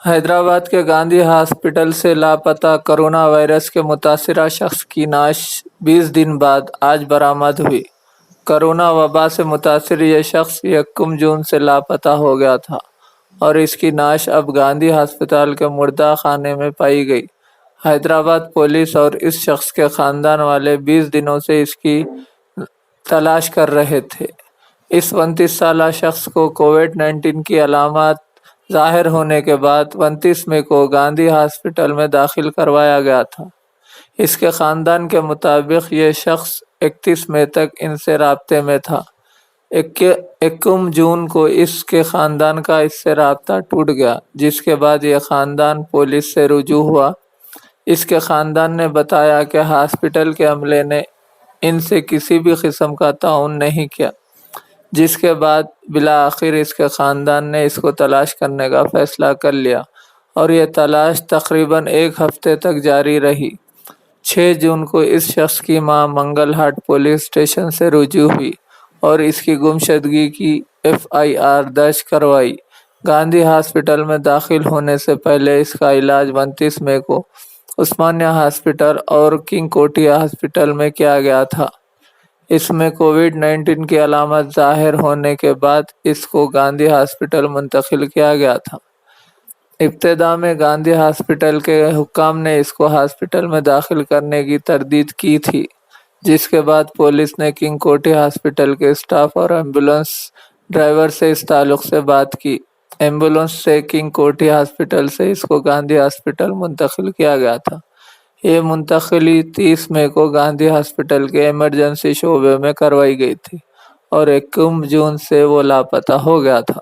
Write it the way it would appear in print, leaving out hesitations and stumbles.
हैदराबाद के गांधी हॉस्पिटल से लापता कोरोना वायरस के मुतासिरा शख्स की नाश 20 दिन बाद आज बरामद हुई। कोरोना वबा से मुतासिर यह शख्स 1 जून से लापता हो गया था और इसकी नाश अब गांधी अस्पताल के मुर्दा खाने में पाई गई। हैदराबाद पुलिस और इस शख्स के खानदान वाले 20 दिनों से इसकी तलाश कर रहे थे। इस 29 साला शख्स को कोविड-19 की अलामत ज़ाहिर होने के बाद 29 मई को गांधी हॉस्पिटल में दाखिल करवाया गया था। इसके ख़ानदान के मुताबिक ये शख्स 31 मई तक इनसे राब्ते में था। 21 जून को इसके ख़ानदान का इससे राब्ता टूट गया, जिसके बाद यह ख़ानदान पुलिस से रुजू हुआ। इसके ख़ानदान ने बताया कि हॉस्पिटल के अमले ने इनसे किसी भी किस्म का ताउन नहीं किया, जिसके बाद बिला आखिर इसके ख़ानदान ने इसको तलाश करने का फ़ैसला कर लिया और ये तलाश तकरीबन 1 हफ्ते तक जारी रही। 6 जून को इस शख्स की मां मंगलहाट पुलिस स्टेशन से रुजू हुई और इसकी गुमशदगी की FIR दर्ज करवाई। गांधी हॉस्पिटल में दाखिल होने से पहले इसका इलाज 29 मई को उस्मानिया हॉस्पिटल और किंग कोठिया हॉस्पिटल में किया गया था। इसमें कोविड-19 की अलामत ज़ाहिर होने के बाद इसको गांधी हॉस्पिटल मुंतकिल किया गया था। इब्तिदा में गांधी हॉस्पिटल के हुक्काम ने इसको हॉस्पिटल में दाखिल करने की तरदीद की थी, जिसके बाद पुलिस ने किंग कोठिया हॉस्पिटल के स्टाफ और एम्बुलेंस ड्राइवर से इस ताल्लुक से बात की। एम्बुलेंस से किंग कोठिया हॉस्पिटल से इसको गांधी हॉस्पिटल मुंतकिल किया गया था। ये मुंतकिली 30 मई को गांधी हॉस्पिटल के इमरजेंसी शोबे में करवाई गई थी और 21 जून से वो लापता हो गया था।